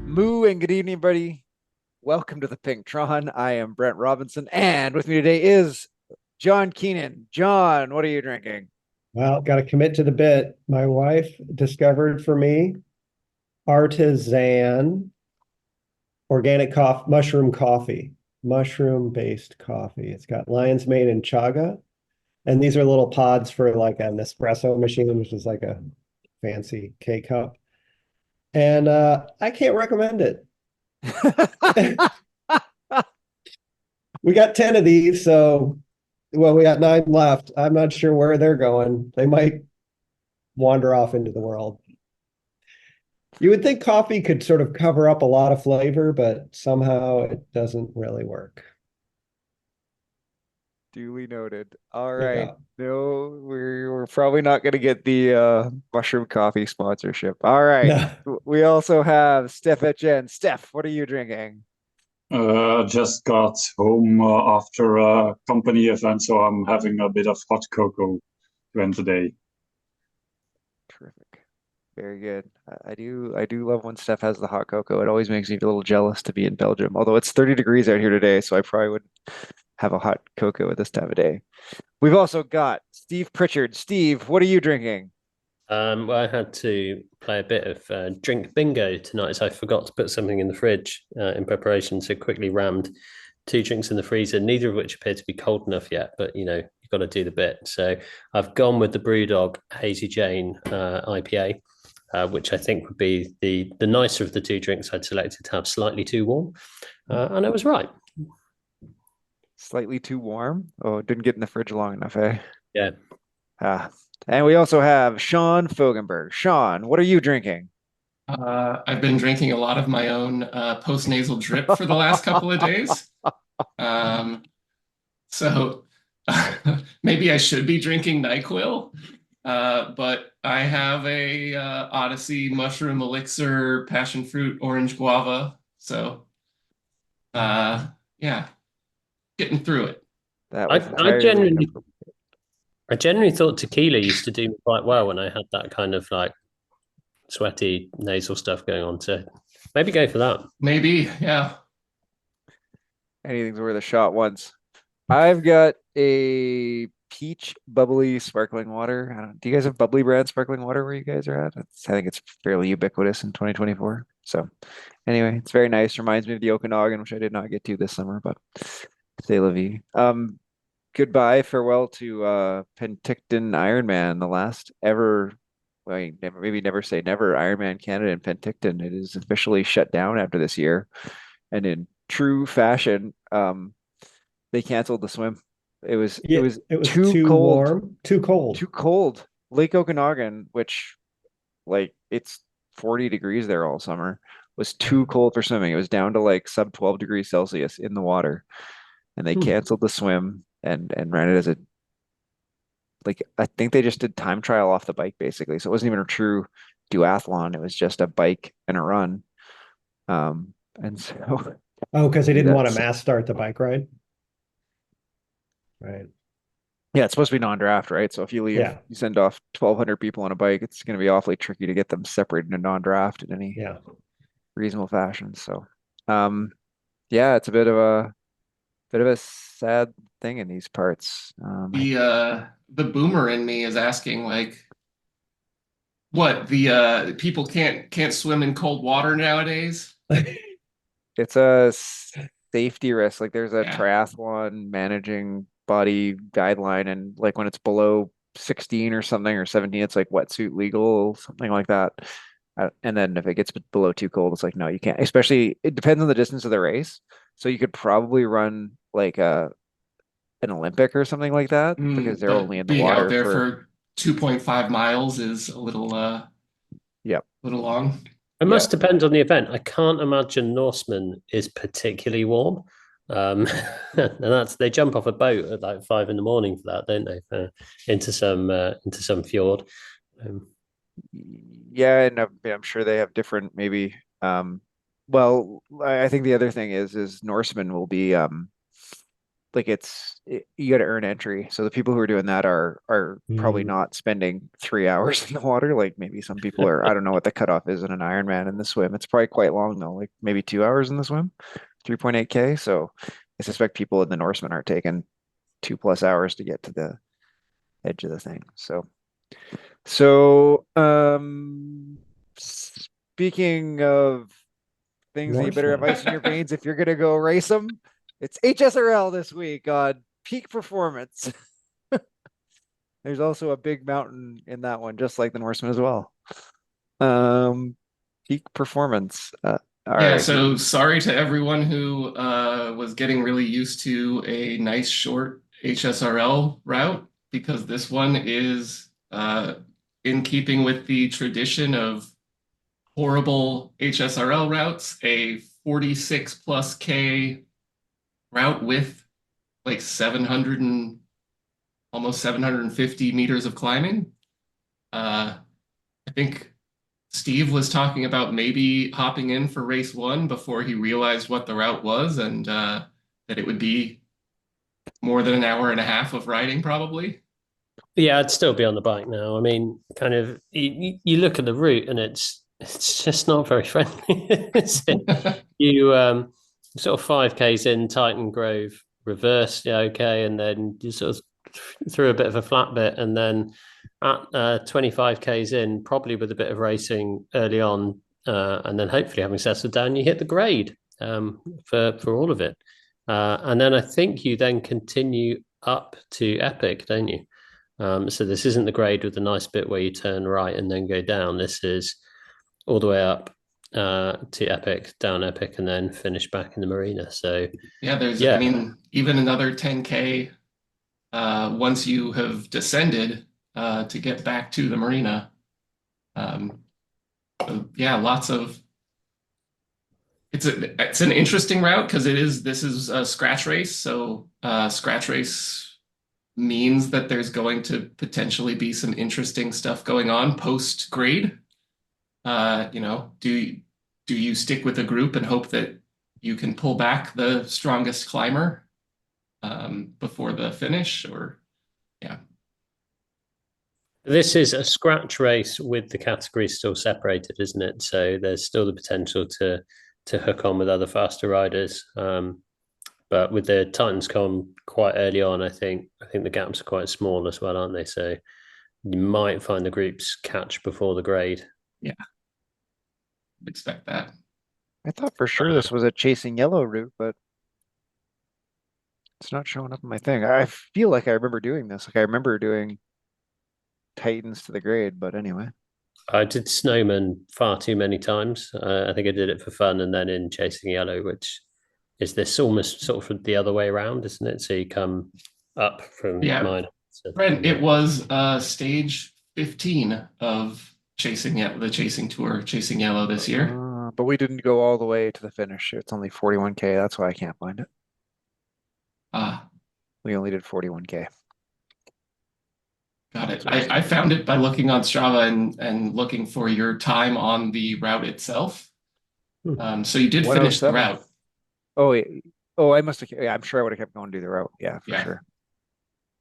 Moo and good evening, buddy. Welcome to the Pink Tron. I am Brent Robinson, and with me today is John Keenan. John, what are you drinking? Well, got to commit to the bit. My wife discovered for me artisan organic mushroom based coffee. It's got lion's mane and chaga. And these are little pods for like an espresso machine, which is like a fancy K cup. And I can't recommend it. We got 10 of these, so well, we got 9 left. I'm not sure where they're going. They might wander off into the world. You would think coffee could sort of cover up a lot of flavor, but somehow it doesn't really work. Duly noted. All right. Yeah. No, we're probably not going to get the mushroom coffee sponsorship. All right. No. We also have Steph Etchen. Steph, what are you drinking? Just got home after a company event, so I'm having a bit of hot cocoa to end the day. Terrific. Very good. I do love when Steph has the hot cocoa. It always makes me a little jealous to be in Belgium. Although it's 30 degrees out here today, so I probably would have a hot cocoa at this time of day. We've also got Steve Pritchard. Steve, what are you drinking? Well, I had to play a bit of drink bingo tonight, so I forgot to put something in the fridge in preparation. So quickly rammed 2 drinks in the freezer, neither of which appear to be cold enough yet. But you've got to do the bit. So I've gone with the BrewDog Hazy Jane IPA, which I think would be the nicer of the 2 drinks I'd selected to have slightly too warm, and I was right. Slightly too warm. Oh, it didn't get in the fridge long enough, eh? Yeah. Ah. And we also have Sean Fogenberg. Sean, what are you drinking? I've been drinking a lot of my own post-nasal drip for the last couple of days. Um, so maybe I should be drinking NyQuil, but I have a Odyssey mushroom elixir, passion fruit, orange guava. So yeah, getting through it. That I, was I entirely generally inappropriate. I generally thought tequila used to do me quite well when I had that kind of like sweaty nasal stuff going on. So maybe go for that. Maybe, yeah. Anything's worth a shot once. I've got a peach bubbly sparkling water. I don't, do you guys have bubbly brand sparkling water where you guys are at? I think it's fairly ubiquitous in 2024. So anyway, it's very nice. Reminds me of the Okanagan, which I did not get to this summer, but c'est la vie. Goodbye, farewell to Penticton Ironman, the last ever, well, maybe never say never, Ironman Canada in Penticton. It is officially shut down after this year. And in true fashion, they canceled the swim. It Yeah, was it was too too cold, warm, too cold. too cold. Lake Okanagan, which like it's 40 degrees there all summer, was too cold for swimming. It was down to like sub 12 degrees Celsius in the water, and they Hmm. canceled the swim and ran it as a like I think they just did time trial off the bike basically. So it wasn't even a true duathlon. It was just a bike and a run. And so Oh, because they didn't want to that's mass start the bike ride. Right. yeah, it's supposed to be non-draft, right? So if you leave, Yeah. you send off 1,200 people on a bike, it's going to be awfully tricky to get them separated in a non-draft in any Yeah. reasonable fashion. So, um, yeah, it's a bit of a sad thing in these parts. The boomer in me is asking like, what the people can't swim in cold water nowadays? It's a safety risk. Like there's a Yeah. triathlon managing body guideline, and like when it's below 16 or something or 17, it's like wetsuit legal, something like that. And then if it gets below too cold, it's like no, you can't. Especially it depends on the distance of the race. So you could probably run like an Olympic or something like that because they're only But in the being out water there for for 2.5 miles is a yep, little long. It yeah. must depend on the event. I can't imagine Norseman is particularly warm. And that's they jump off a boat at like 5 in the morning for that, don't they? Into some fjord. Um, Yeah, and I'm sure they have different maybe well, I think the other thing is Norseman will be you got to earn entry. So the people who are doing that are probably not spending 3 hours in the water. Like maybe some people are, I don't know what the cutoff is in an Ironman in the swim. It's probably quite long though, like maybe 2 hours in the swim, 3.8K. So I suspect people in the Norseman are taking 2+ hours to get to the edge of the thing. So speaking of things that you better have ice in your veins if you're gonna go race them, it's HSRL this week on Peak Performance. There's also a big mountain in that one, just like the Norseman as well. Peak Performance. All Yeah, right. so sorry to everyone who was getting really used to a nice short HSRL route, because this one is in keeping with the tradition of horrible HSRL routes, a 46 plus K route with like 700 and almost 750 meters of climbing. I think Steve was talking about maybe hopping in for race one before he realized what the route was, and that it would be more than an hour and a half of riding probably. Yeah, I'd still be on the bike now. I mean, kind of, you look at the route and it's just not very friendly. Is it? You sort of 5Ks in Titan Grove, reverse, yeah, okay, and then you sort of through a bit of a flat bit, and then at 25Ks in, probably with a bit of racing early on, and then hopefully having settled down, you hit the grade for all of it, and then I think you then continue up to Epic, don't you? So this isn't the grade with the nice bit where you turn right and then go down. This is all the way up to Epic, down Epic, and then finish back in the marina. So I mean, even another 10K once you have descended to get back to the marina. Lots of. It's an interesting route because this is a scratch race. So scratch race means that there's going to potentially be some interesting stuff going on post grade. Do you stick with a group and hope that you can pull back the strongest climber before the finish, or yeah? This is a scratch race with the categories still separated, isn't it? So there's still the potential to hook on with other faster riders. But with the Titans come quite early on, I think the gaps are quite small as well, aren't they? So you might find the groups catch before the grade. Yeah, expect that. I thought for sure this was a chasing yellow route, but it's not showing up in my thing. I feel like I remember doing this. Like I remember doing Titans to the grade, but anyway. I did Snowman far too many times. I think I did it for fun, and then in Chasing Yellow, which is this almost sort of the other way around, isn't it? So you come up from mine. So, Brent, it was stage 15 of the Chasing Tour, Chasing Yellow this year. But we didn't go all the way to the finish. It's only 41K. That's why I can't find it. We only did 41K. Got it. I found it by looking on Strava and looking for your time on the route itself. So you did finish the route. Oh, I must have. Yeah, I'm sure I would have kept going to do the route. Yeah, for sure.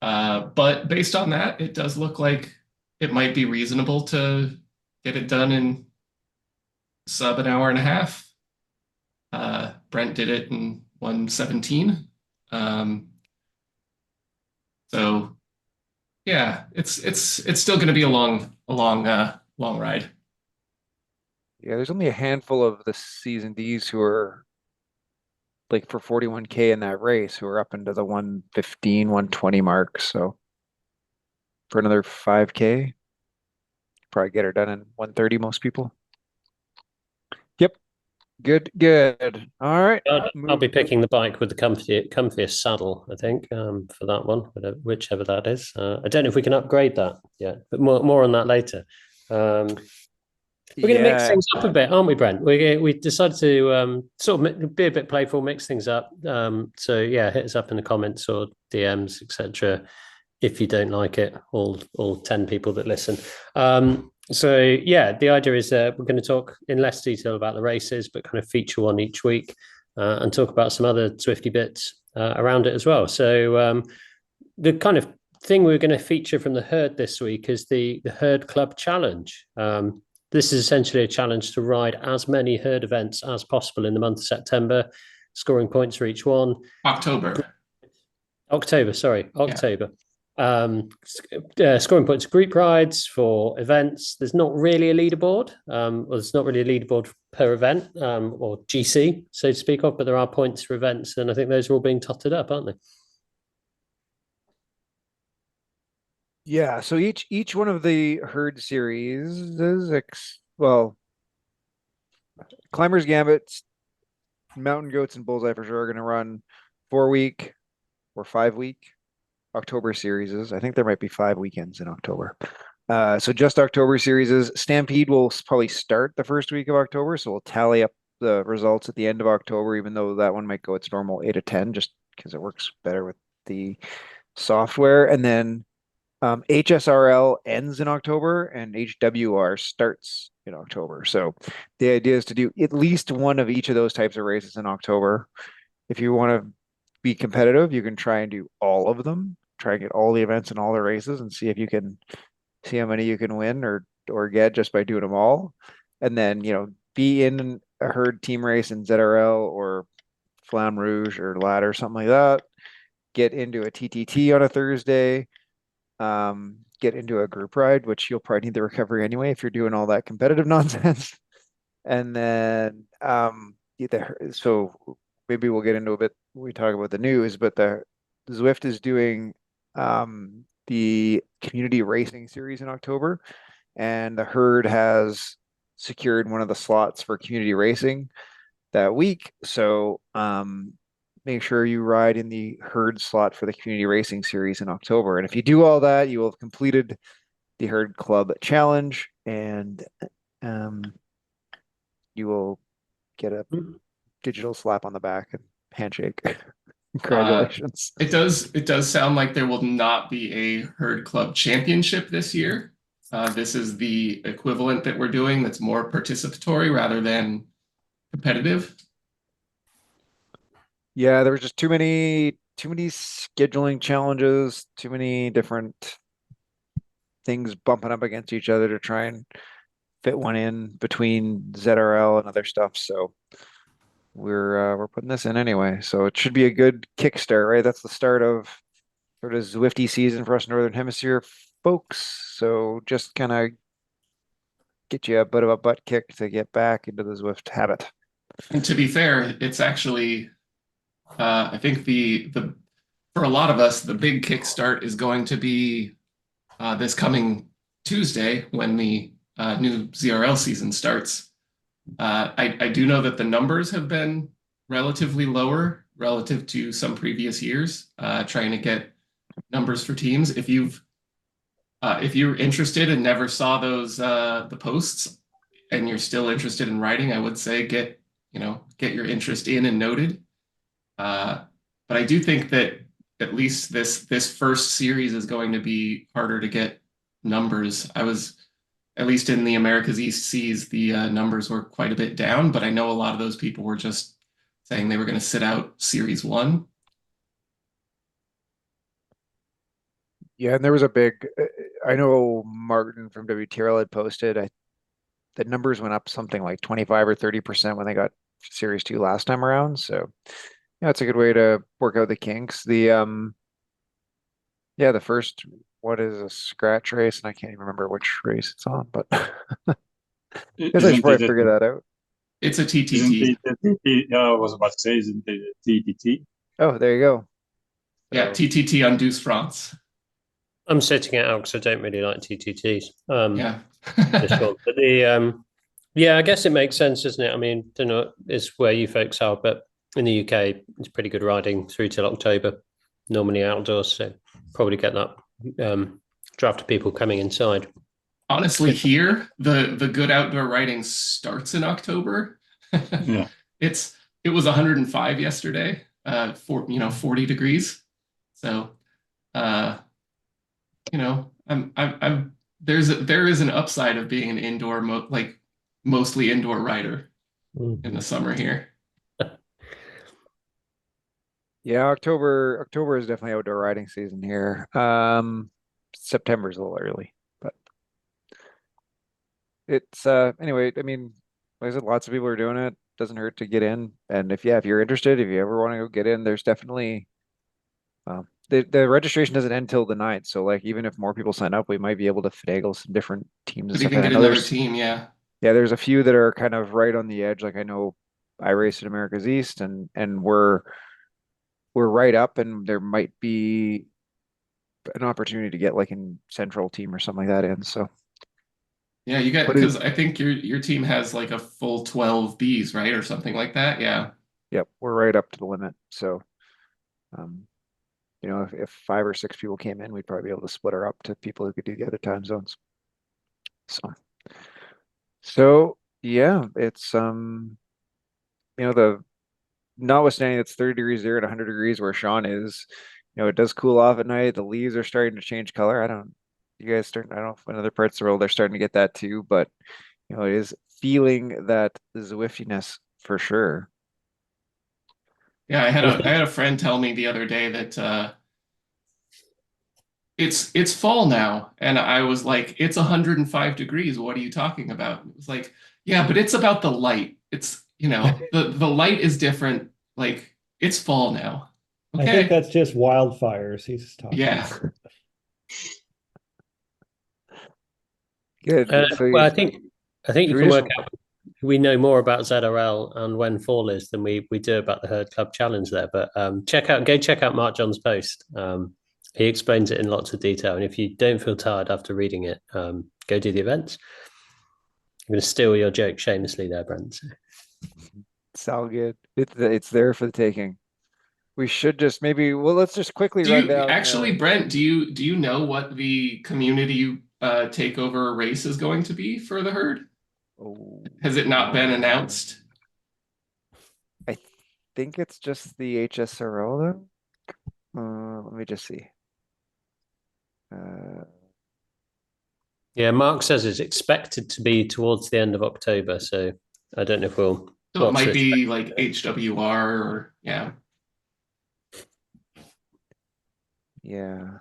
But based on that, it does look like it might be reasonable to get it done in sub an hour and a half. Brent did it in 1:17. So yeah, it's still going to be a long ride. Yeah, there's only a handful of the season Ds who are like for 41K in that race who are up into the 115, 120 mark. So for another 5K, probably get her done in 130, most people. Yep. Good. All right. I'll be picking the bike with the comfiest saddle, I think, for that one, whichever that is. I don't know if we can upgrade that yet, but more on that later. We're going to mix things up a bit, aren't we, Brent? We decided to sort of be a bit playful, mix things up. So yeah, hit us up in the comments or DMs, etc. If you don't like it, all 10 people that listen. So yeah, the idea is we're going to talk in less detail about the races, but kind of feature one each week and talk about some other Swifty bits around it as well. So the kind of thing we're going to feature from the herd this week is the Herd Club Challenge. This is essentially a challenge to ride as many herd events as possible in the month of September, scoring points for each one. October. October. Scoring points, group rides for events. There's not really a leaderboard. Well, there's not really a leaderboard per event, or GC, so to speak of, but there are points for events, and I think those are all being totted up, aren't they? Yeah, so each one of the herd series is Climbers Gambit, Mountain Goats, and Bullseye for sure are going to run 4-week or 5-week October series. I think there might be 5 weekends in October. So just October series. Stampede will probably start the first week of October, so we'll tally up the results at the end of October, even though that one might go its normal 8 of 10, just because it works better with the software. And then HSRL ends in October and HWR starts in October. So the idea is to do at least one of each of those types of races in October. If you want to be competitive, you can try and do all of them, try and get all the events and all the races and see if you can see how many you can win or get just by doing them all. And then, be in a herd team race in ZRL or Flamme Rouge or ladder, something like that. Get into a TTT on a Thursday. Get into a group ride, which you'll probably need the recovery anyway if you're doing all that competitive nonsense. And then so maybe we'll get into a bit when we talk about the news, but the Zwift is doing the community racing series in October, and the herd has secured one of the slots for community racing that week. So make sure you ride in the herd slot for the community racing series in October. And if you do all that, you will have completed the Herd Club Challenge, and you will get a digital slap on the back and handshake. Congratulations. It does sound like there will not be a Herd Club Championship this year. This is the equivalent that we're doing that's more participatory rather than competitive. Yeah, there was just too many scheduling challenges, too many different things bumping up against each other to try and fit one in between ZRL and other stuff. So we're putting this in anyway. So it should be a good kickstart, right? That's the start of sort of Zwifty season for us Northern Hemisphere folks. So just kind of get you a bit of a butt kick to get back into the Zwift habit. And to be fair, it's actually I think the for a lot of us, the big kickstart is going to be this coming Tuesday when the new ZRL season starts. I do know that the numbers have been relatively lower relative to some previous years, trying to get numbers for teams. If you're interested and never saw those the posts and you're still interested in writing, I would say get your interest in and noted. But I do think that at least this first series is going to be harder to get numbers. I was, at least in the America's East Seas, the numbers were quite a bit down, but I know a lot of those people were just saying they were going to sit out Series 1. Yeah, and there was a big, I know Martin from WTRL had posted, the numbers went up something like 25 or 30% when they got Series 2 last time around. So yeah, it's a good way to work out the kinks. The first what is a scratch race, and I can't even remember which race it's on, but I guess I should probably figure that out. It's a TTT. I was about to say, isn't it a TTT? Oh, there you go. Yeah, TTT on Douce France. I'm sitting it out because I don't really like TTTs. Yeah. This one. But I guess it makes sense, doesn't it? I mean, don't know is where you folks are, but in the UK, it's pretty good riding through till October, normally outdoors. So probably get that draft of people coming inside. Honestly, here the good outdoor riding starts in October. Yeah. It was 105 yesterday, 40 degrees. So there is an upside of being an indoor mostly indoor rider in the summer here. Yeah, October is definitely outdoor riding season here. September's a little early, but it's anyway, I mean, like I said, lots of people are doing it. Doesn't hurt to get in. And if you're interested, if you ever want to go get in, there's definitely the registration doesn't end till the 9th. So like even if more people sign up, we might be able to finagle some different teams and Could stuff even like that. get I know another there's team, yeah. yeah, there's a few that are kind of right on the edge. Like I know I race at America's East and we're right up and there might be an opportunity to get like in central team or something like that in. So Yeah, you got but it, because I think your team has like a full 12 Bs, right? Or something like that. Yeah. yep, we're right up to the limit. So um if 5 or 6 people came in, we'd probably be able to split her up to people who could do the other time zones. So yeah, it's the notwithstanding it's 30 degrees there and 100 degrees where Sean is, it does cool off at night. The leaves are starting to change color. You guys starting, I don't know if in other parts of the world they're starting to get that too, but it is feeling that Zwiftiness for sure. Yeah, I had a friend tell me the other day that it's fall now, and I was like, it's 105 degrees. What are you talking about? It was like, yeah, but it's about the light. It's the light is different. Like it's fall now. I think Okay. that's just wildfires he's talking Yeah. about. Good. So Well, I think should you we can just work out. We know more about ZRL and when fall is than we do about the Herd Club Challenge there. But check out Mark John's post. He explains it in lots of detail. And if you don't feel tired after reading it, go do the events. I'm going to steal your joke shamelessly there, Brent. it's all good. It's there for the taking. We should just let's just quickly Do run you down actually, Brent, do you know what the community takeover race is going to be for the herd? oh, Has it not been announced? I think it's just the HSRL though. Let me just see. Uh, Yeah, Mark says it's expected to be towards the end of October. So I don't know if we'll So it watch might this. be like HWR or yeah. yeah.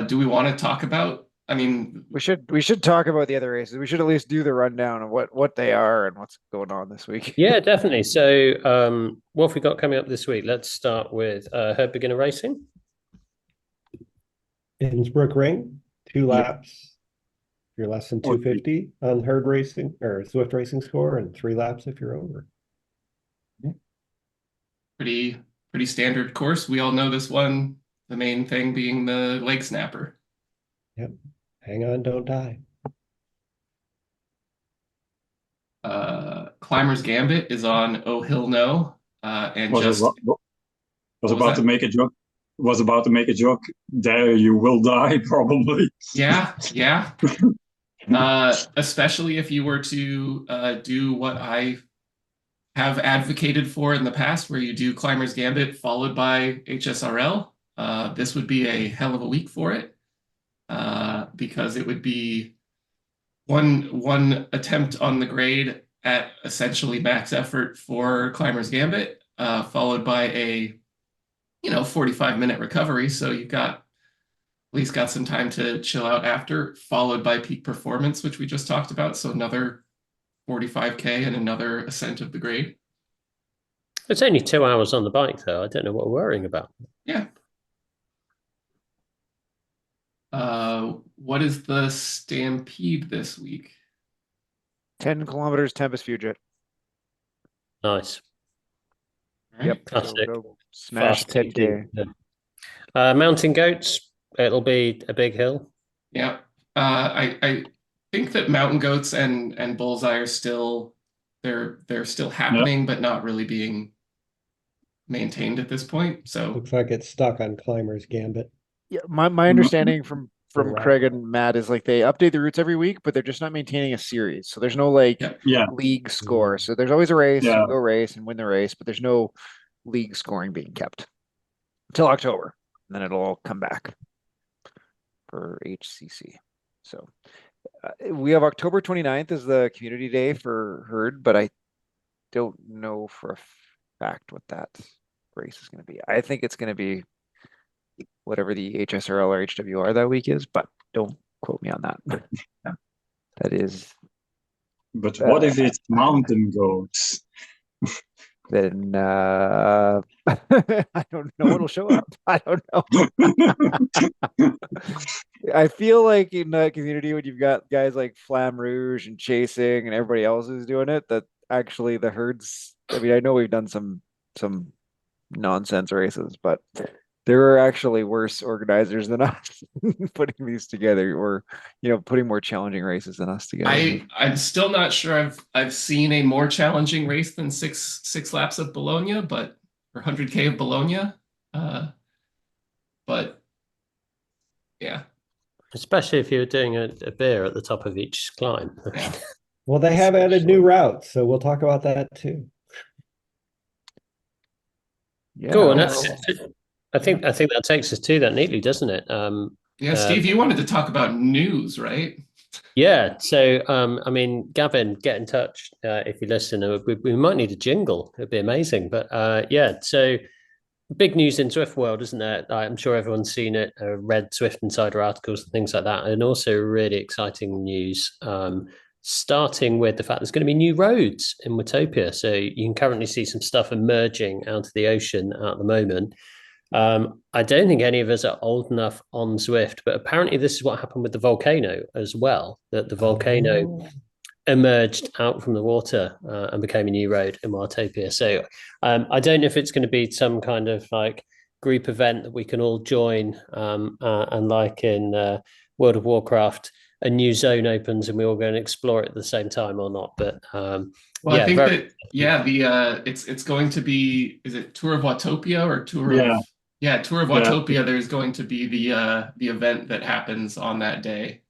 Do we want to talk about? I mean, We should talk about the other races. We should at least do the rundown of what they are and what's going on this week. Yeah, definitely. So, what have we got coming up this week? Let's start with Herd Beginner Racing. Innsbruck Ring, 2 Yep. laps. If you're less than Or 250 on herd racing or Swift racing score, and 3 laps if you're over. pretty standard course. We all know this one. The main thing being the leg snapper. Yep. Hang on, don't die. Climber's Gambit is on Oh Hill No, and was just about, was what was about to that? make a joke. Was about to make a joke. There you will die probably. Yeah. Especially if you were to do what I have advocated for in the past, where you do Climber's Gambit followed by HSRL. This would be a hell of a week for it, because it would be one attempt on the grade at essentially max effort for Climber's Gambit, followed by a 45-minute recovery. So you've got at least got some time to chill out after, followed by peak performance, which we just talked about. So another 45K and another ascent of the grade. It's only 2 hours on the bike, though. I don't know what we're worrying about. Yeah. What is the Stampede this week? 10 kilometers Tempest Fugit. Nice. All right. Yep. Classic. Go smash Fast 10K. Mountain Goats. It'll be a big hill. Yeah. I think that Mountain Goats and Bullseye are still they're still happening, but not really being maintained at this point. So Looks like it's stuck on Climber's Gambit. Yeah, my understanding from Right. Craig and Matt is like they update the routes every week, but they're just not maintaining a series. So there's no like yeah. Yeah, league score. So there's always a race, Yeah. you go race and win the race, but there's no league scoring being kept until October. And then it'll all come back for HCC. So we have October 29th as the community day for herd, but don't know for a fact what that race is going to be. I think it's going to be whatever the HSRL or HWR that week is, but don't quote me on that. That is But what if it's mountain goats? then I don't know what'll show up. I don't know. I feel like in the community when you've got guys like Flamme Rouge and Chasing and everybody else is doing it, that actually the herds. I mean, I know we've done some nonsense races, but there are actually worse organizers than us putting these together, or putting more challenging races than us together. I'm still not sure I've seen a more challenging race than six laps of Bologna, but or 100K of Bologna. But yeah. Especially if you're doing a beer at the top of each climb. Yeah. Well, they have added new routes, so we'll talk about that too. Yeah. Cool. And I think that takes us to that neatly, doesn't it? Yeah, Steve, you wanted to talk about news, right? Yeah. So, I mean, Gavin, get in touch if you listen. We might need a jingle. It'd be amazing. But yeah, so big news in Zwift world, isn't there? I'm sure everyone's seen it, read Zwift Insider articles and things like that. And also really exciting news, starting with the fact there's going to be new roads in Watopia. So you can currently see some stuff emerging out of the ocean at the moment. I don't think any of us are old enough on Zwift, but apparently this is what happened with the volcano as well, that the volcano emerged out from the water and became a new road in Watopia. So I don't know if it's going to be some kind of like group event that we can all join, and like in World of Warcraft, a new zone opens and we all go and explore it at the same time or not. But Well, yeah, I think that it's going to be, is it Tour of Watopia or Tour Yeah. of Tour of Watopia? There's going to be the event that happens on that day.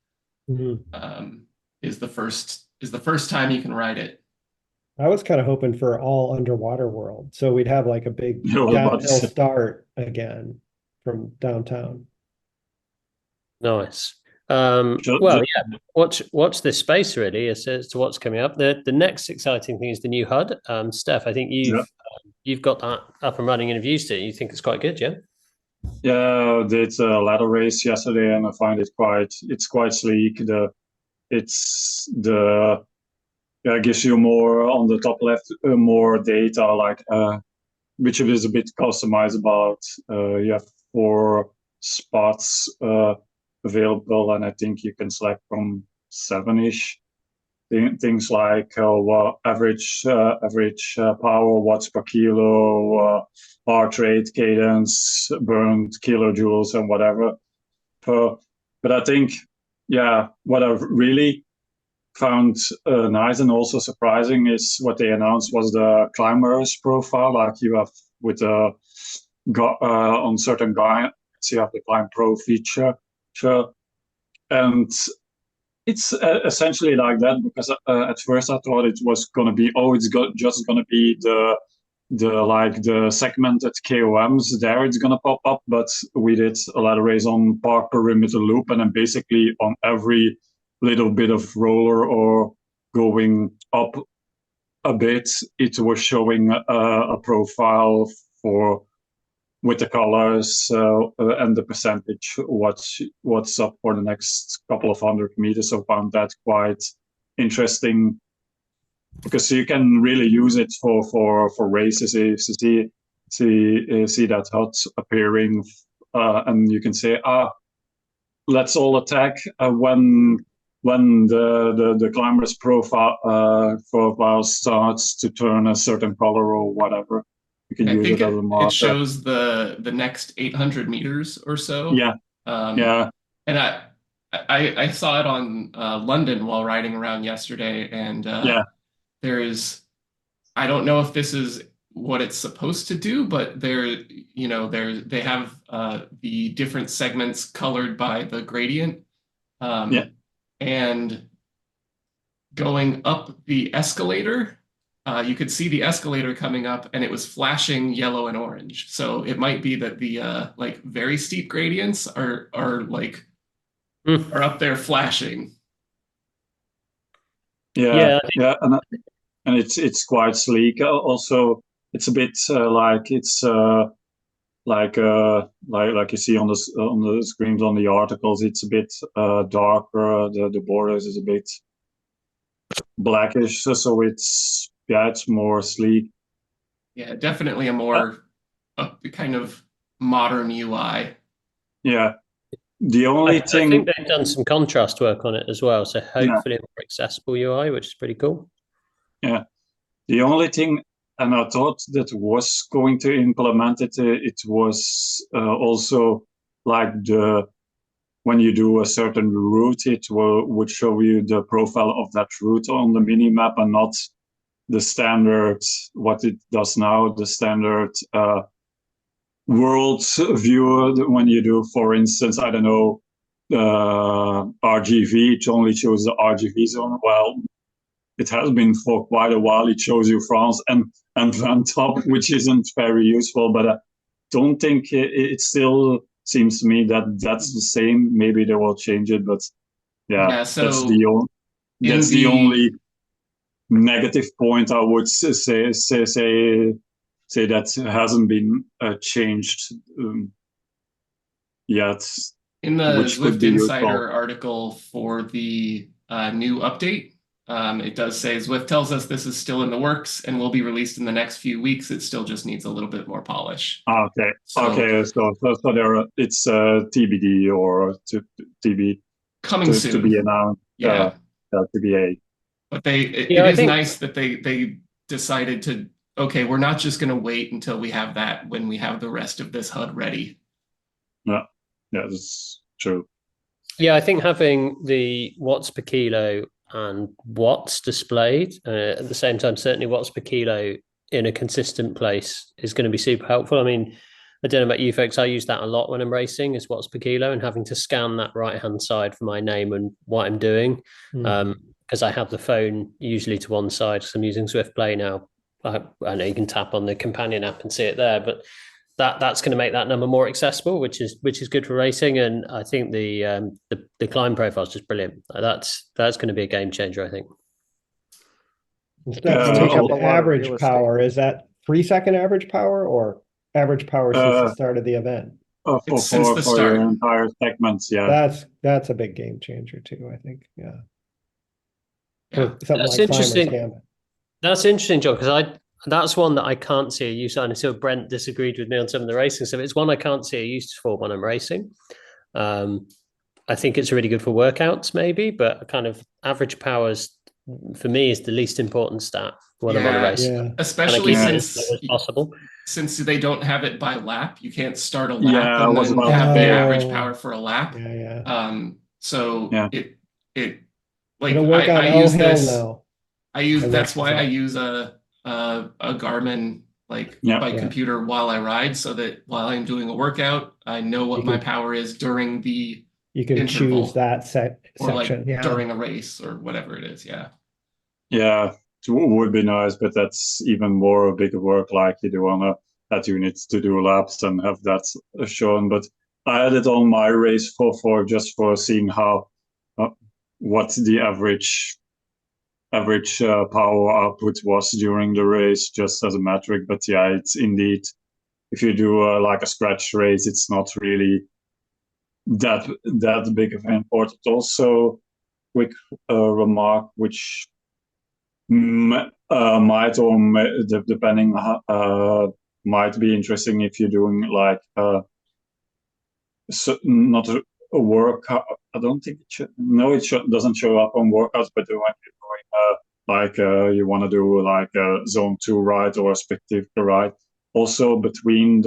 Is the first time you can ride it. I was kind of hoping for all underwater world, so we'd have like a big Yeah, I was about to downhill say. start again from downtown. nice. Ju- Well, ju- yeah, watch this space really as to what's coming up. The next exciting thing is the new HUD. Steph, I think Yeah. you've got that up and running and have used it. You think it's quite good, yeah? Yeah, I did a ladder race yesterday, and I find it's quite sleek. Gives you more on the top left, more data, like which is a bit customizable. You have 4 spots available, and I think you can select from 7-ish. Things like average power, watts per kilo, heart rate, cadence, burned kilojoules, and whatever. But I think, yeah, what I've really found nice and also surprising is what they announced was the climber's profile, like you have with on certain guides, you have the Climb Pro feature. And it's essentially like that, because at first I thought it was going to be, just going to be the segmented KOMs there, it's going to pop up. But we did a ladder race on Park Perimeter Loop, and then basically on every little bit of roller or going up a bit, it was showing a profile with the colors and the percentage what's up for the next couple of 100 meters. So I found that quite interesting, because you can really use it for races. If you see that HUD appearing, and you can say, let's all attack when the climber's profile starts to turn a certain color or whatever. You can use it as a marker. It shows the next 800 meters or so. Yeah. Yeah. And I saw it on London while riding around yesterday, and I don't know if this is what it's supposed to do, but they have the different segments colored by the gradient. And going up the escalator, you could see the escalator coming up, and it was flashing yellow and orange. So it might be that the like very steep gradients are up there flashing. Yeah. and it's quite sleek. Also, it's a bit like it's like you see on the screens on the articles. It's a bit darker. The borders is a bit blackish, so it's more sleek. Yeah, definitely a more kind of modern UI. Yeah. The only I thing, think they've done some contrast work on it as well, so hopefully a more accessible UI, which is pretty cool. yeah, the only thing, and I thought that was going to implement it. It was also like when you do a certain route, would show you the profile of that route on the mini map and not the standard what it does now, the standard world view when you do, for instance, I don't know, RGV. It only shows the RGV zone. Well, it has been for quite a while. It shows you France and Van Top, which isn't very useful, but I don't think it still seems to me that that's the same. Maybe they will change it, but Yeah, so that's the only negative point I would say that hasn't been changed yet. in the which could Zwift be Insider useful. article for the new update, it does say Zwift tells us this is still in the works and will be released in the next few weeks. It still just needs a little bit more polish. Okay. So- Okay. So it's TBD or TB Coming soon. to be announced. Yeah. TBA. But Yeah, it I is think- nice that they decided to, okay, we're not just going to wait until we have that when we have the rest of this HUD ready. Yeah, that's true. Yeah, I think having the watts per kilo and watts displayed at the same time, certainly watts per kilo in a consistent place is going to be super helpful. I mean, I don't know about you folks, I use that a lot when I'm racing, is watts per kilo, and having to scan that right-hand side for my name and what I'm doing. Because I have the phone usually to one side, because I'm using Zwift Play now. I know you can tap on the companion app and see it there, but that's going to make that number more accessible, which is good for racing. And I think the climb profile is just brilliant. That's going to be a game changer, I think. Instead of take take up up a lot of average real estate. power, is that 3-second average power or average power since the start of the event? It's since the For your start. entire segments, yeah. That's a big game changer too, I think. Yeah. Yeah. For something That's like Climbers interesting. Gambit. That's interesting, John, because that's one that I can't see a use on until Brent disagreed with me on some of the racing stuff. It's one I can't see a use for when I'm racing. I think it's really good for workouts, maybe, but kind of average powers for me is the least important stat when I'm on a race. Yeah. Especially Kind of since keep it as low as possible. since they don't have it by lap. You can't start a lap Yeah, I and was then about to have the say. average power for a lap. Yeah. So Yeah. it like It'll work on I Oh use Hell this. No. That's why I use a Garmin by Yeah. computer while I ride, so that while I'm doing a workout, I know what You my can- power is during the You can interval. choose that or like section. Yeah. during a race or whatever it is. Yeah. Yeah, it would be nice, but that's even more big work. Like you do on that you need to do laps and have that shown. But I had it on my race for just for seeing how what the average power output was during the race, just as a metric. But yeah, it's indeed, if you do like a scratch race, it's not really that big of an import. Also, quick remark, which might depending might be interesting if you're doing like not a workout. I don't think it should. No, doesn't show up on workouts, but when you're doing you want to do like a zone 2 ride or a spectator ride, also between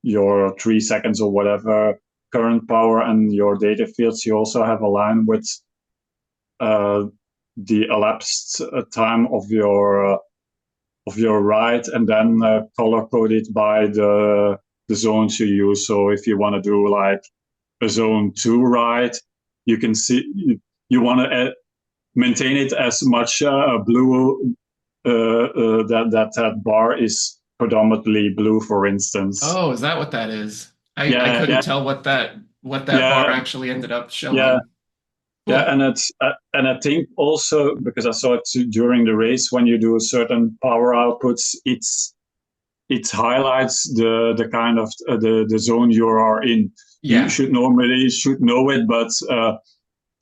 your 3 seconds or whatever current power and your data fields, you also have a line with the elapsed time of your ride, and then color coded by the zones you use. So if you want to do like a zone 2 ride, you can see you want to maintain it as much blue that bar is predominantly blue, for instance. Oh, is that what that is? I Yeah, couldn't yeah. tell what that Yeah. bar actually ended up showing. Yeah. Yeah, Cool. and I think also because I saw it during the race when you do a certain power outputs, it highlights the kind of the zone you are in. You Yeah. should normally know it, but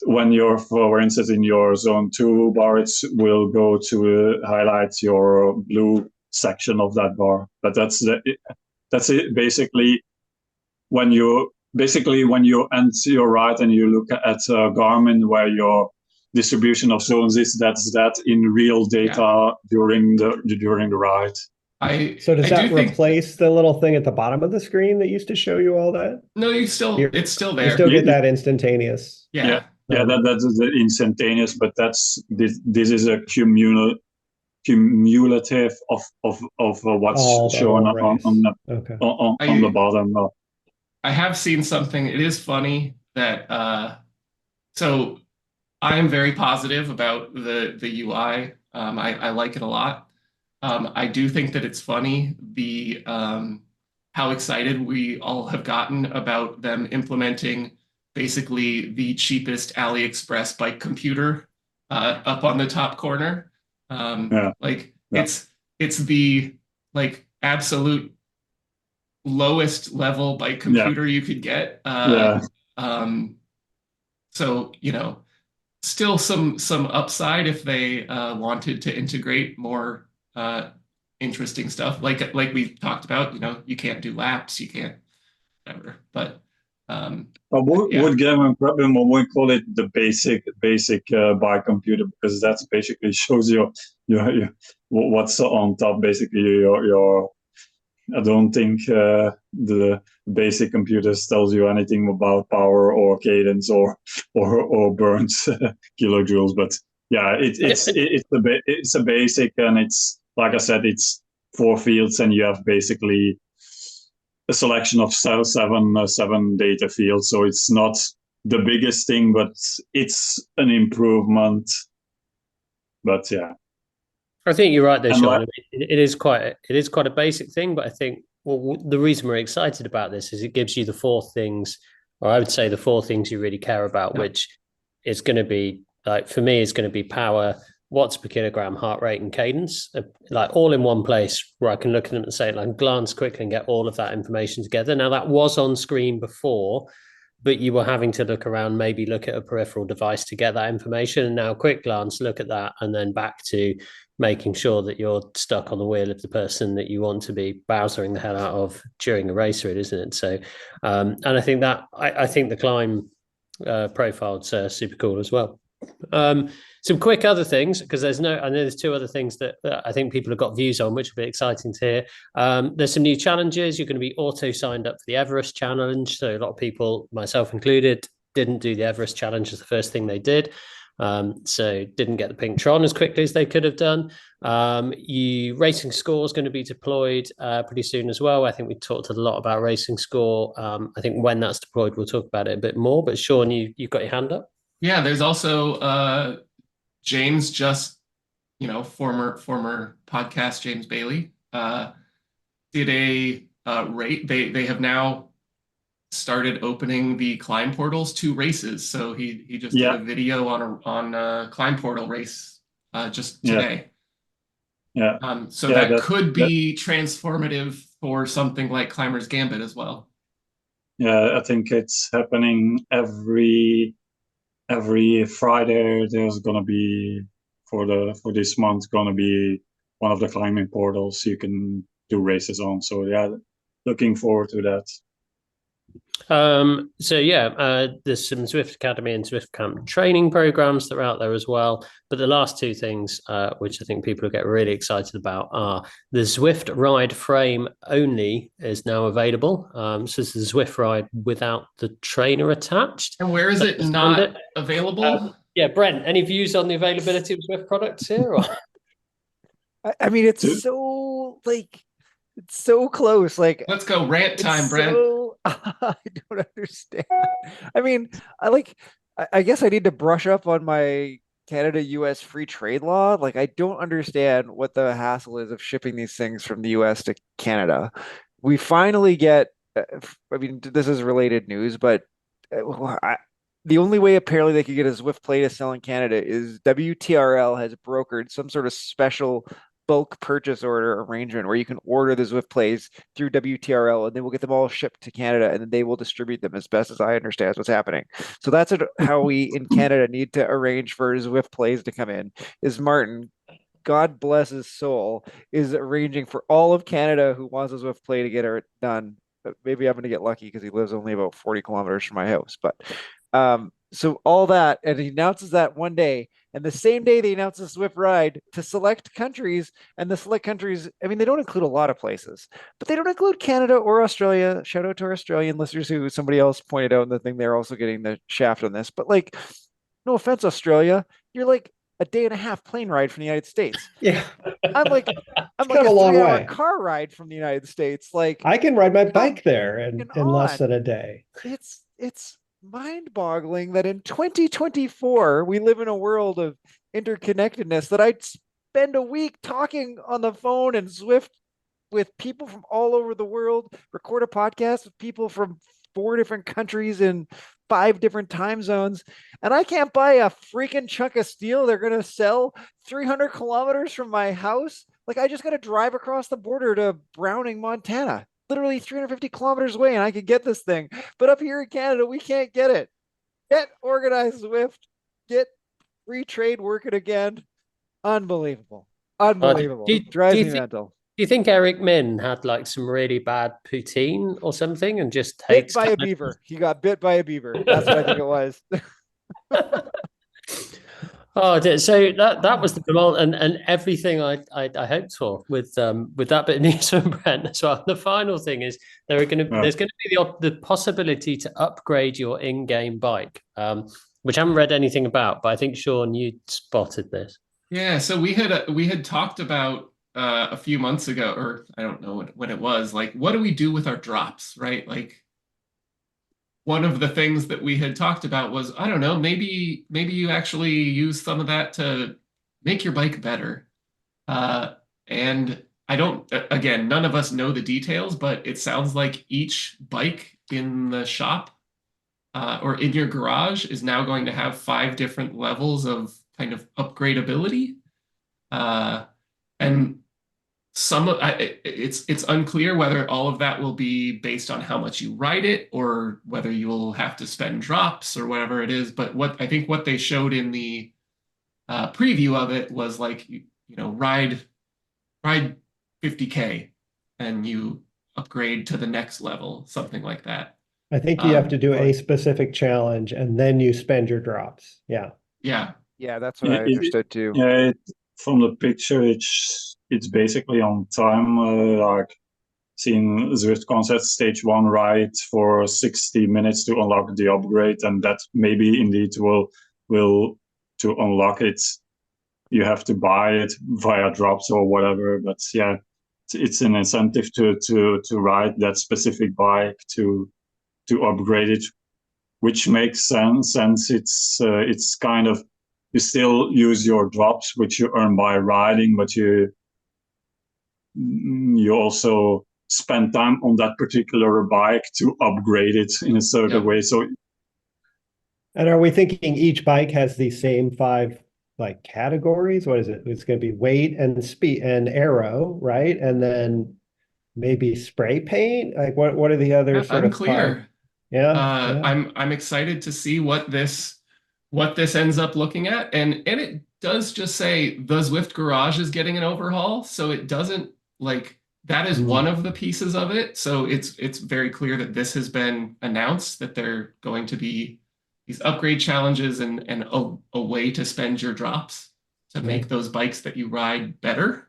when you're, for instance, in your zone 2 bar, it will go to highlight your blue section of that bar. But that's it. Basically when you enter your ride and you look at Garmin where your distribution of zones is, that's that in real data during the ride. So does I do that think replace the little thing at the bottom of the screen that used to show you all that? no, it's still You there. still get that instantaneous. Yeah. Yeah, that's the instantaneous, but this is a cumulative of what's All the shown whole race. Okay. on the bottom. I have seen something. It is funny that so I am very positive about the UI. I like it a lot. I do think that it's funny the how excited we all have gotten about them implementing basically the cheapest AliExpress bike computer up on the top corner. Yeah. Like Yeah. it's the like absolute lowest level bike computer you could get. Yeah. So still some upside if they wanted to integrate more interesting stuff like we talked about. You can't do laps, you can't whatever. But I would give them a problem. I would call it the basic bike computer, because that's basically shows you what's on top. Basically, your I don't think the basic computers tells you anything about power or cadence or burns kilojoules. But yeah, it's a basic, and it's like I said, it's 4 fields, and you have basically a selection of seven data fields. So it's not the biggest thing, but it's an improvement. But yeah. I think you're right there, And Sean. like- I mean, it is quite a basic thing, but I think the reason we're excited about this is it gives you the 4 things, or I would say the 4 things you really care about, which is going to be like, for me, is going to be power, watts per kilogram, heart rate, and cadence, like all in one place where I can look at them and say, like, glance quickly and get all of that information together. Now that was on screen before, but you were having to look around, maybe look at a peripheral device to get that information. And now quick glance, look at that, and then back to making sure that you're stuck on the wheel of the person that you want to be bowsering the hell out of during a race, isn't it? So, and I think the climb profile's super cool as well. Some quick other things, because I know there's 2 other things that I think people have got views on, which will be exciting to hear. There's some new challenges. You're going to be auto signed up for the Everest challenge. So a lot of people, myself included, didn't do the Everest challenge as the first thing they did. So didn't get the pink Tron as quickly as they could have done. Racing Score is going to be deployed pretty soon as well. I think we talked a lot about Racing Score. I think when that's deployed, we'll talk about it a bit more. But Sean, you've got your hand up. Yeah, there's also James, just former podcast James Bailey, did a rate. They have now started opening the climb portals to races. So he just did a video on a climb portal race just today. Yeah. So that could be transformative for something like Climber's Gambit as well. Yeah, I think it's happening every Friday. There's gonna be for this month gonna be one of the climbing portals you can do races on. So yeah, looking forward to that. There's some Zwift Academy and Zwift Camp training programs that are out there as well. But the last 2 things, which I think people will get really excited about, are the Zwift Ride frame only is now available. So it's the Zwift Ride without the trainer attached. And where is it not available? Brent, any views on the availability of Zwift products here? Or? I mean, it's so close. Like, let's go rant time, Brent. I don't understand. I mean, I guess I need to brush up on my Canada-US free trade law. Like, I don't understand what the hassle is of shipping these things from the US to Canada. We finally get, I mean, this is related news, but the only way apparently they could get a Zwift play to sell in Canada is WTRL has brokered some sort of special bulk purchase order arrangement where you can order the Zwift plays through WTRL and they will get them all shipped to Canada and then they will distribute them as best as I understand what's happening. So that's how we in Canada need to arrange for Zwift plays to come in. Is Martin, God bless his soul, is arranging for all of Canada who wants a Zwift play to get it done. But maybe I'm going to get lucky because he lives only about 40 kilometers from my house. But so all that, and he announces that one day, and the same day they announce the Swift ride to select countries, and the select countries, I mean, they don't include a lot of places, but they don't include Canada or Australia. Shout out to our Australian listeners who somebody else pointed out in the thing they're also getting the shaft on this. But like, no offense, Australia, you're like a day and a half plane ride from the United States. Yeah. I'm like It's kind of a a long 3 hour way. car ride from the United States. Like, I can ride my come bike there fucking in less on. than a day. It's mind-boggling that in 2024 we live in a world of interconnectedness that I'd spend a week talking on the phone and Zwift with people from all over the world, record a podcast with people from 4 different countries in 5 different time zones, and I can't buy a freaking chunk of steel they're going to sell 300 kilometers from my house. Like, I just got to drive across the border to Browning, Montana, literally 350 kilometers away, and I could get this thing. But up here in Canada, we can't get it. Get organized, Zwift. Get free trade working again. Unbelievable. Unbelievable. Drives me mental. Do you think Eric Min had like some really bad poutine or something and just Bit hates by a beaver. He got bit by a beaver. That's what I think it was. Oh, so that was the demand and everything I hoped for with that bit of news from Brent as well. The final thing is there's going to be the possibility to upgrade your in-game bike, which I haven't read anything about, but I think Sean, you spotted this. Yeah, so we had talked about a few months ago, or I don't know when it was, like, what do we do with our drops, right? Like, one of the things that we had talked about was, I don't know, maybe you actually use some of that to make your bike better. And I don't, again, none of us know the details, but it sounds like each bike in the shop or in your garage is now going to have 5 different levels of kind of upgradability. And it's unclear whether all of that will be based on how much you ride it or whether you'll have to spend drops or whatever it is. But I think what they showed in the preview of it was like, ride 50K and you upgrade to the next level, something like that. I think you have to do a specific challenge and then you spend your drops. Yeah. Yeah. Yeah, that's what I understood too. Yeah, from the picture, it's basically on time. Like seeing Zwift Concept Stage 1 ride for 60 minutes to unlock the upgrade, and that maybe indeed will to unlock it. You have to buy it via drops or whatever. But yeah, it's an incentive to ride that specific bike to upgrade it, which makes sense. And it's kind of, you still use your drops, which you earn by riding, but you also spend time on that particular bike to upgrade it in a certain way. So, and are we thinking each bike has the same 5 like categories? What is it? It's going to be weight and speed and aero, right? And then maybe spray paint. Like what are the other sort of 5? Yeah. I'm excited to see what this ends up looking at, and it does just say the Zwift garage is getting an overhaul, so it doesn't, like, that is one of the pieces of it. So it's very clear that this has been announced, that they're going to be these upgrade challenges and a way to spend your drops to make those bikes that you ride better.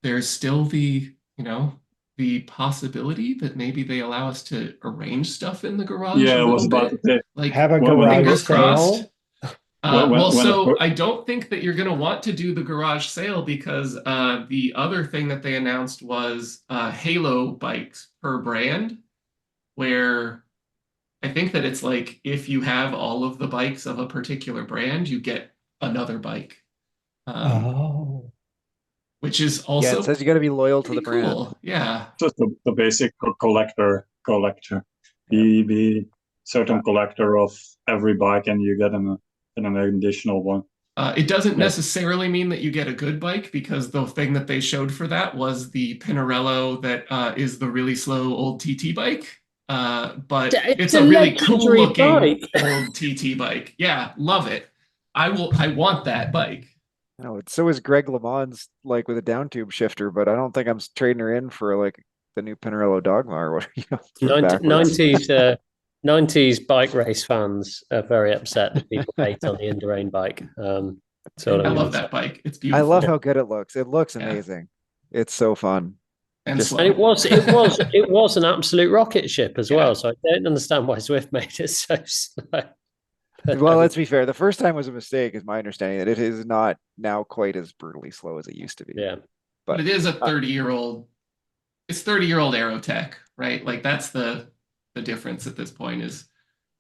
There's still the possibility that maybe they allow us to arrange stuff in the garage. Yeah, I was about to say, like, have a garage sale. I don't think that you're going to want to do the garage sale, because the other thing that they announced was Halo bikes per brand, where I think that it's like, if you have all of the bikes of a particular brand, you get another bike. Which is also, it says you got to be loyal to the brand. Cool. Yeah. Just the basic collector. Yeah. certain collector of every bike, and you get an additional one. It doesn't Yeah. necessarily mean that you get a good bike, because the thing that they showed for that was the Pinarello that is the really slow old TT bike. But it's a really cool legendary looking bike. old TT bike. Yeah, love it. I want that bike. No, so is Greg LeMond's like with a down tube shifter, but I don't think I'm trading her in for like the new Pinarello Dogma or what, for backwards. 90s bike race fans are very upset that people hate on the Indurain bike. So I love that bike. It's I beautiful. love how good it looks. It looks Yeah. amazing. It's so fun. And Just- slow. And it was an absolute rocket ship as Yeah. well. So I don't understand why Zwift made it so slow. Well, let's be fair. The first time was a mistake, is my understanding, that it is not now quite as brutally slow as it used to be. Yeah. But it is a 30-year-old. It's 30-year-old aerotech, right? Like that's the difference at this point is,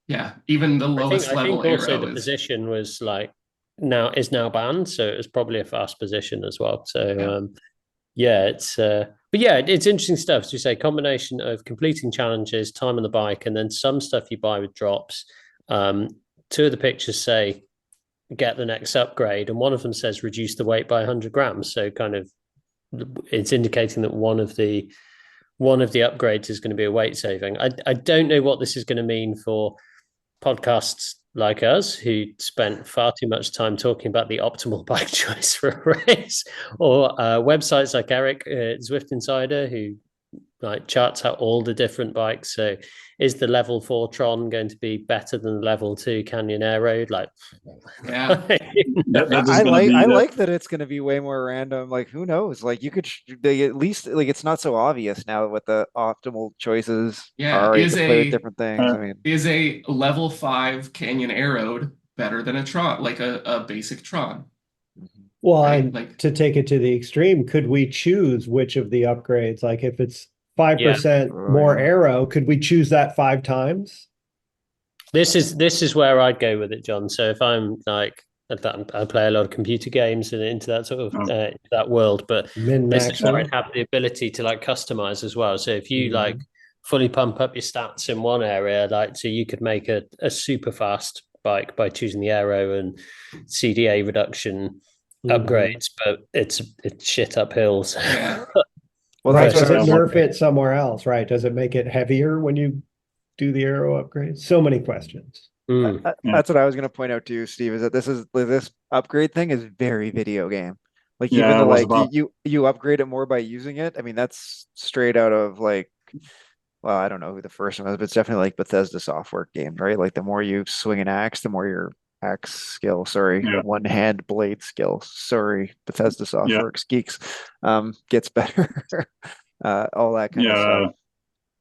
yeah, even the lowest level I think also aero the is. position was like now banned, so it was probably a fast position as well. So it's but yeah, it's interesting stuff. As you say, combination of completing challenges, time on the bike, and then some stuff you buy with drops. Two of the pictures say get the next upgrade, and one of them says reduce the weight by 100 grams. So kind of it's indicating that one of the upgrades is going to be a weight saving. I don't know what this is going to mean for podcasts like us, who spent far too much time talking about the optimal bike choice for a race, or websites like Eric Zwift Insider, who like charts out all the different bikes. So is the level 4 Tron going to be better than the level 2 Canyon Aero? Like, Yeah. I like that it's going to be way more random. Like, who knows? Like, you could at least, like, it's not so obvious now what the optimal choices are. You can play with different things. I mean, is a level 5 Canyon Aero better than a Tron, like a basic Tron? Well, Right, and like- to take it to the extreme, could we choose which of the upgrades? Like if it's 5% more aero, could we choose that 5 times? This is where I'd go with it, John. So if I'm like, I play a lot of computer games and into that sort of that world, but this is where I'd have the ability to like customize as well. So if you like fully pump up your stats in one area, like so you could make a super fast bike by choosing the aero and CDA reduction upgrades, but it's shit up hills. Yeah. Well, right. Does it nerf it somewhere else? Right. Does it make it heavier when you do the aero upgrades? So many questions. That's what I was going to point out to you, Steve, is that this upgrade thing is very video game. Like even though like you upgrade it more by using it. I mean, that's straight out of like, well, I don't know who the first one was, but it's definitely like Bethesda software game, right? Like the more you swing an axe, the more your axe skill, one hand blade skill, Bethesda softworks geeks, gets better. All that kind of stuff.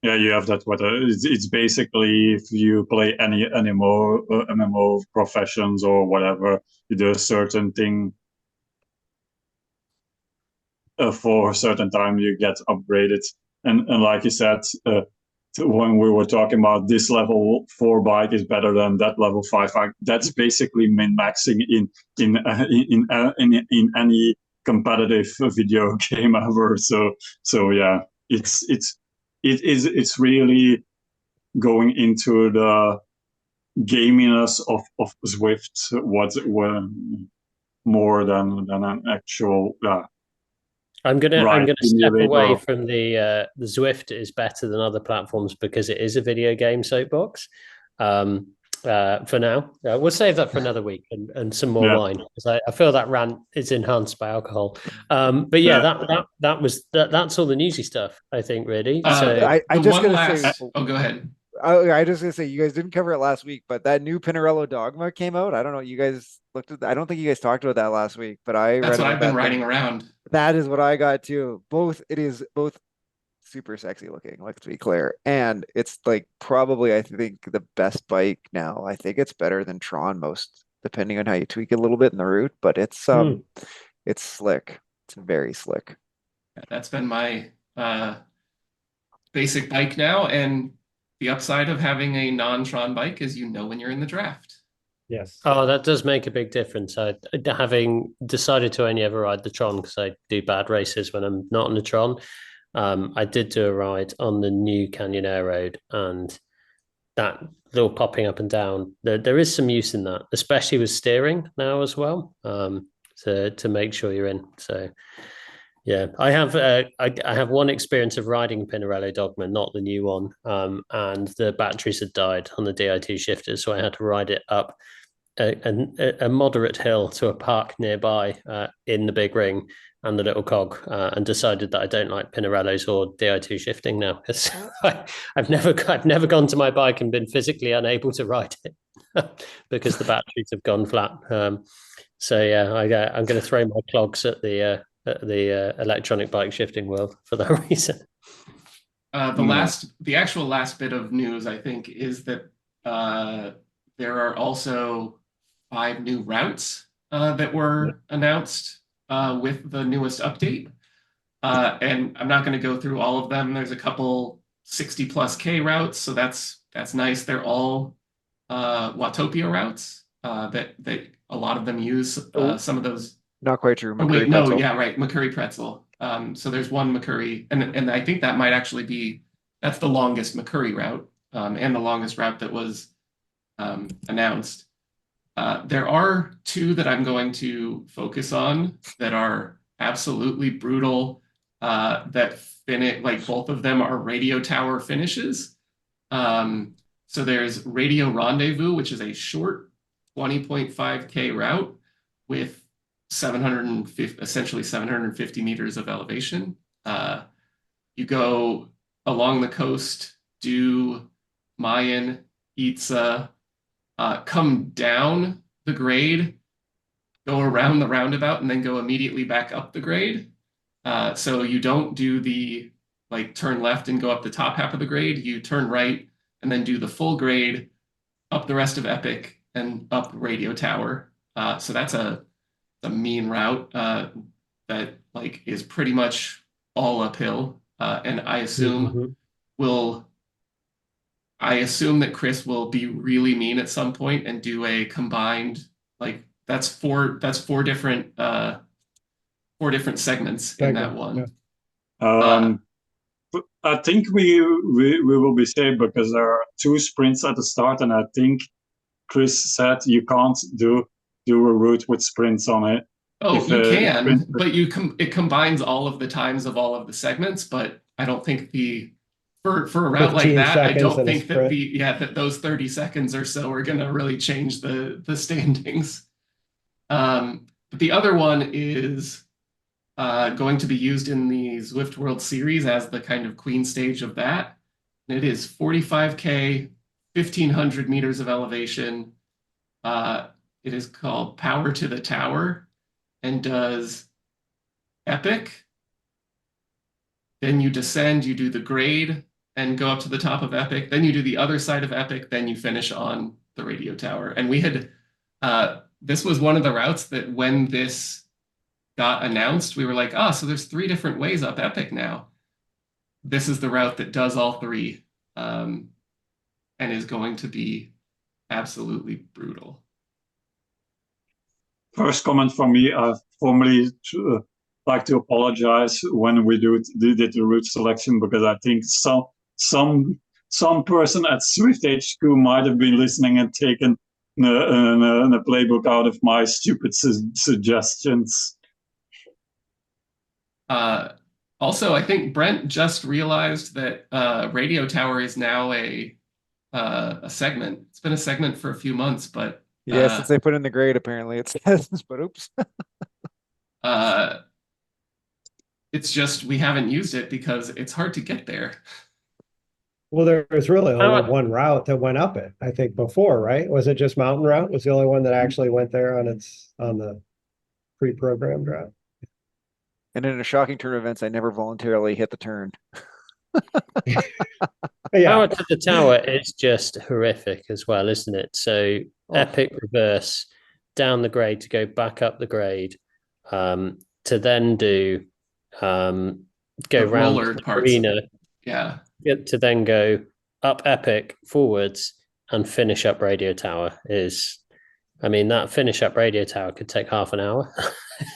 Yeah, you have that. It's basically if you play any MMO professions or whatever, you do a certain thing for a certain time, you get upgraded. And like you said, when we were talking about this level 4 bike is better than that level 5 bike, that's basically min-maxing in any competitive video game ever. So yeah, it's really going into the gaminess of Zwift, more than an actual. I'm gonna step away from the Zwift is better than other platforms because it is a video game soapbox. For now, we'll save that for another week and some more wine, because I feel that rant is enhanced by alcohol. But that's all the newsy stuff, I think, really. I just gonna say. Oh, go ahead. I just gonna say, you guys didn't cover it last week, but that new Pinarello Dogma came out. I don't know. You guys looked at. I don't think you guys talked about that last week, but that's what I've been writing around. That is what I got too. It is both super sexy looking, let's be clear, and it's like probably I think the best bike now. I think it's better than Tron most, depending on how you tweak it a little bit in the route, but it's slick. It's very slick. That's been my basic bike now, and the upside of having a non-Tron bike is when you're in the draft. Yes. Oh, that does make a big difference. Having decided to only ever ride the Tron because I do bad races when I'm not on the Tron. I did do a ride on the new Canyon Air Road, and that little popping up and down. There is some use in that, especially with steering now as well, to make sure you're in. So yeah, I have one experience of riding Pinarello Dogma, not the new one, and the batteries had died on the Di2 shifters, so I had to ride it up a moderate hill to a park nearby in the big ring and the little cog, and decided that I don't like Pinarellos or Di2 shifting now, because I've never gone to my bike and been physically unable to ride it because the batteries have gone flat. So yeah, I'm going to throw my clogs at the electronic bike shifting world for that reason. The actual last bit of news, I think, is that there are also 5 new routes that were announced with the newest update. And I'm not going to go through all of them. There's a couple 60+K routes, so that's nice. They're all Watopia routes that a lot of them use. Some of those. Not quite true. Oh, wait, McCurry Pretzel. no, yeah, right, McCurry Pretzel. So there's one McCurry, and I think that might actually be, that's the longest McCurry route, and the longest route that was announced. There are 2 that I'm going to focus on that are absolutely brutal, that finish, like both of them are radio tower finishes. So there's Radio Rendezvous, which is a short 20.5K route with essentially 750 meters of elevation. You go along the coast, do Mayan, Itza, come down the grade, go around the roundabout, and then go immediately back up the grade. So you don't do the turn left and go up the top half of the grade. You turn right and then do the full grade, up the rest of Epic and up Radio Tower. So that's a mean route that is pretty much all uphill. And I assume that Chris will be really mean at some point and do a combined, that's four different segments in that one. Yeah. I think we will be safe because there are 2 sprints at the start, and I think Chris said you can't do a route with sprints on it. Oh, you can, but it combines all of the times of all of the segments, but I don't think for a route like that, I don't think that that those 30 seconds or so are going to really change the standings. But the other one is going to be used in the Zwift World Series as the kind of queen stage of that. And it is 45K, 1,500 meters of elevation. It is called Power to the Tower and does Epic. Then you descend, you do the grade and go up to the top of Epic. Then you do the other side of Epic. Then you finish on the Radio Tower. And we had, this was one of the routes that when this got announced, we were like, so there's 3 different ways up Epic now. This is the route that does all 3 and is going to be absolutely brutal. First comment from me, I formally like to apologize when we did the route selection, because I think some person at Swift HQ might have been listening and taken a playbook out of my stupid suggestions. Also, I think Brent just realized that Radio Tower is now a segment. It's been a segment for a few months, but yeah, since they put in the grade, apparently it says, but oops. It's just we haven't used it because it's hard to get there. Well, there was really only one route that went up it, I think, before, right? Was it just Mountain Route was the only one that actually went there on the pre-programmed route? And in a shocking turn of events, I never voluntarily hit the turn. Yeah. Power to the Tower is just horrific as well, isn't it? So Epic reverse down the grade to go back up the grade, to then do go round the arena, to then go up Epic forwards and finish up Radio Tower is, I mean, that finish up Radio Tower could take half an hour.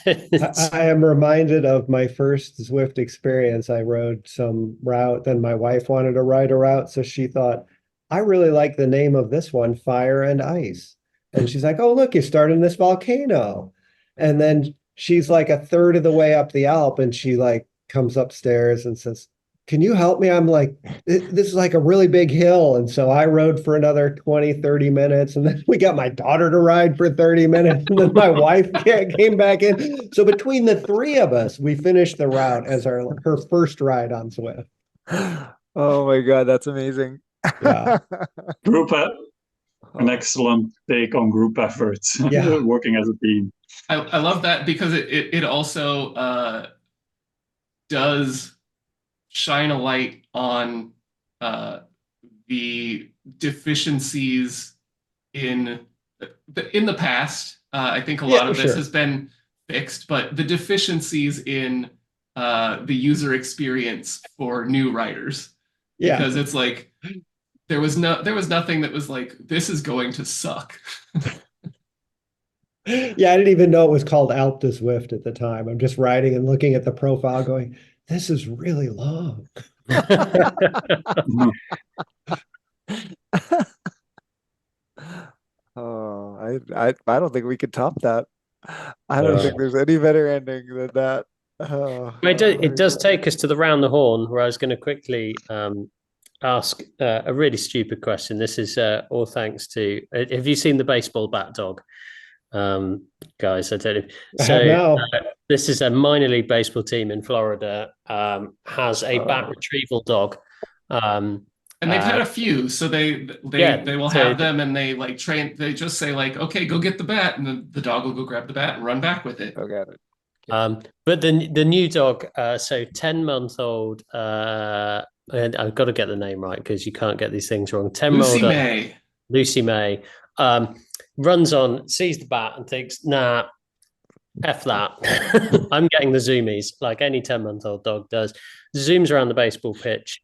I am reminded of my first Zwift experience. I rode some route, then my wife wanted to ride a route, so she thought I really like the name of this one, Fire and Ice. And she's like, oh, look, you're starting this volcano. And then she's like a third of the way up the Alp and she like comes upstairs and says, can you help me? I'm like, this is like a really big hill. And so I rode for another 20, 30 minutes. And then we got my daughter to ride for 30 minutes. And then my wife came back in. So between the three of us, we finished the route as her first ride on Zwift. Oh my God, that's amazing. Yeah. Group an excellent take on group efforts, Yeah. working as a team. I love that because it also does shine a light on the deficiencies in the past. I think a lot of this has been fixed, but the deficiencies in the user experience for new writers, because it's like there was nothing that was like, this is going to suck. Yeah, I didn't even know it was called Alp to Zwift at the time. I'm just riding and looking at the profile going, this is really long. Oh, I don't think we could top that. I don't think there's any better ending than that. Oh, It does take us to the round the horn, where I was going to quickly ask a really stupid question. This is all thanks to. Have you seen the baseball bat dog, guys? I don't know. So this is a minor league baseball team in Florida. Has a bat retrieval dog. And they've had a few, so they will have them, and they like train. They just say like, okay, go get the bat, and the dog will go grab the bat and run back with it. Oh, got it. But the new dog, so 10-month-old, and I've got to get the name right because you can't get these things wrong. 10-month-old Lucy May runs on, sees the bat, and thinks, "Nah, F that. I'm getting the zoomies like any 10-month-old dog does." Zooms around the baseball pitch.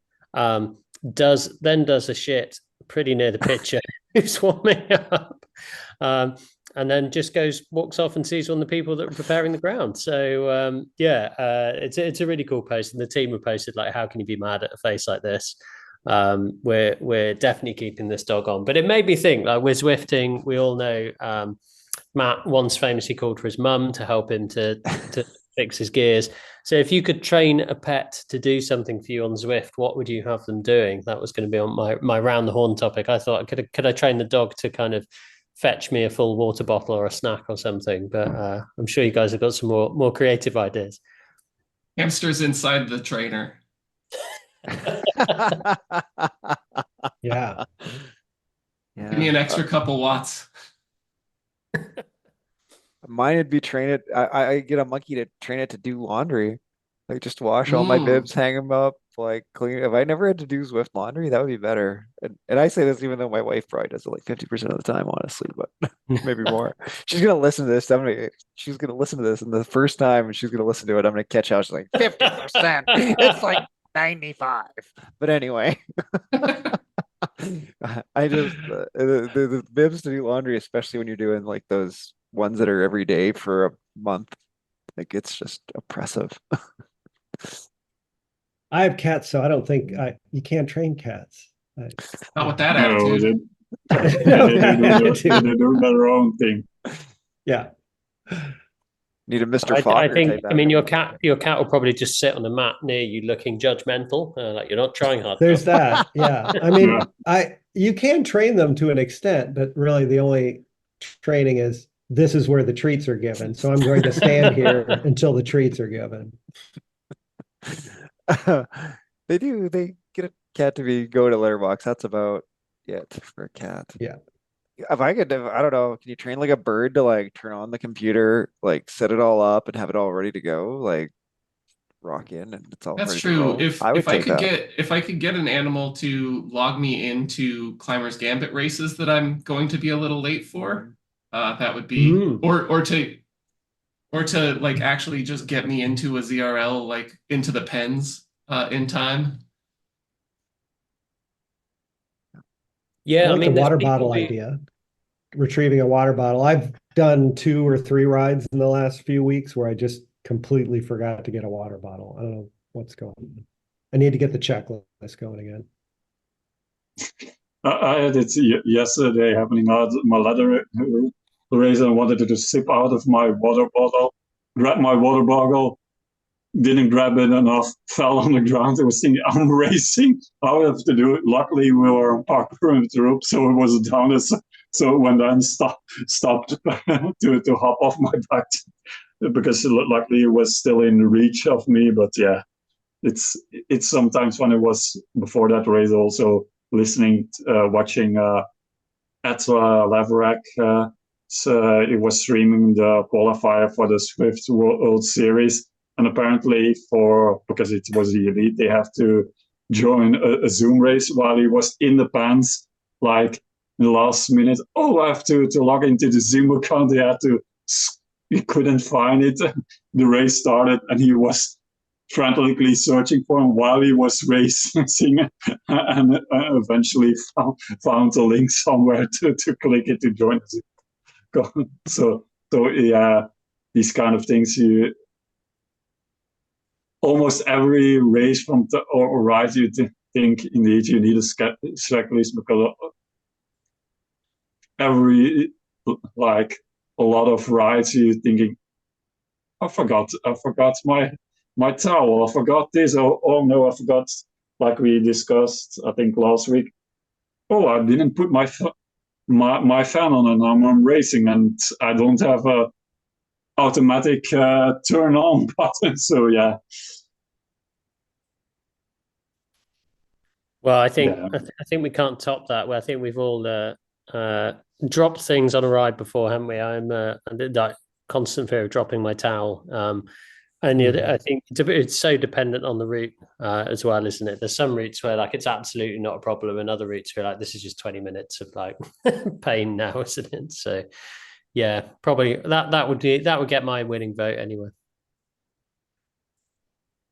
Does a shit pretty near the pitcher who's warming up, and then just walks off and sees one of the people that are preparing the ground. So it's a really cool post, and the team have posted like, how can you be mad at a face like this? We're definitely keeping this dog on. But it made me think, like, we're Zwifting. We all know Matt once famously called for his mum to help him to fix his gears. So if you could train a pet to do something for you on Zwift, what would you have them doing? That was going to be on my round the horn topic. I thought, could I train the dog to kind of fetch me a full water bottle or a snack or something? But I'm sure you guys have got some more creative ideas. Hamsters inside the trainer. Yeah. Give me an extra couple watts. Mine would be train it. I get a monkey to train it to do laundry, like just wash all my bibs, hang them up, like clean. If I never had to do Zwift laundry, that would be better. And I say this even though my wife probably does it like 50% of the time, honestly, but maybe more. She's gonna listen to this. She's gonna listen to this, and the first time she's gonna listen to it, I'm gonna catch out. She's like 50%. It's like 95. But anyway. I just the bibs to do laundry, especially when you're doing like those ones that are every day for a month, like it's just oppressive. I have cats, so I don't think you can't train cats. Not with that attitude. They do their own thing. Yeah. Need a Mr. Fogger. I think. I mean, your cat will probably just sit on the mat near you, looking judgmental, like you're not trying hard. There's that. Yeah. I mean, you can train them to an extent, but really the only training is this is where the treats are given. So I'm going to stand here until the treats are given. They get a cat to go to litter box. That's about it for a cat. Yeah. If I don't know, can you train like a bird to like turn on the computer, like set it all up and have it all ready to go, like rock in and it's all That's ready true. to roll? If I could get an animal to log me into Climbers Gambit races that I'm going to be a little late for, that would be or to like actually just get me into a ZRL, like into the pens in time. Yeah, I like the water bottle idea. Retrieving a water bottle. I've done 2 or 3 rides in the last few weeks where I just completely forgot to get a water bottle. I don't know what's going on. I need to get the checklist going again. I had it yesterday happening out my ladder race, and I wanted to sip out of my water bottle, grab my water bottle, didn't grab it enough, fell on the ground. I was thinking, I'm racing. I would have to do it. Luckily, we were on parkour rope, so it was down. So when then stopped to hop off my bike because luckily it was still in reach of me. But yeah, it's sometimes when it was before that race also listening, watching Atla Laverack. So it was streaming the qualifier for the Swift World Series, and apparently because it was the elite, they have to join a Zoom race while he was in the pants, like in the last minute. Oh, I have to log into the Zoom account. He couldn't find it. The race started, and he was frantically searching for him while he was racing, and eventually found a link somewhere to click it to join. So yeah, these kind of things, you almost every race or ride you think indeed you need a checklist, because every, like, a lot of rides you're thinking, I forgot my towel, I forgot this, oh no, I forgot, like we discussed I think last week, oh, I didn't put my fan on, and I'm racing, and I don't have a automatic turn on button. So yeah. Well, I think Yeah. I think we can't top that. Well, I think we've all dropped things on a ride before, haven't we? I'm that constant fear of dropping my towel. And I think it's so dependent on the route as well, isn't it? There's some routes where like it's absolutely not a problem, and other routes where like this is just 20 minutes of like pain now, isn't it? So yeah, probably that would get my winning vote anyway.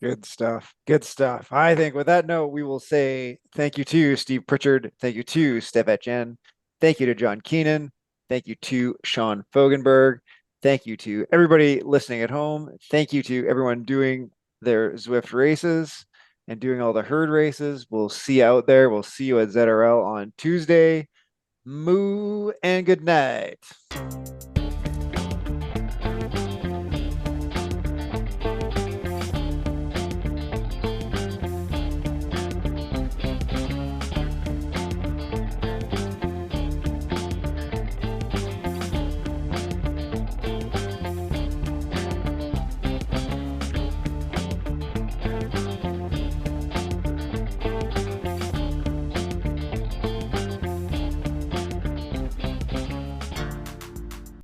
Good stuff. Good stuff. I think with that note, we will say thank you to Steve Pritchard. Thank you to Steph Etienne. Thank you to John Keenan. Thank you to Sean Fogenberg. Thank you to everybody listening at home. Thank you to everyone doing their Zwift races and doing all the herd races. We'll see you out there. We'll see you at ZRL on Tuesday. Moo and good night.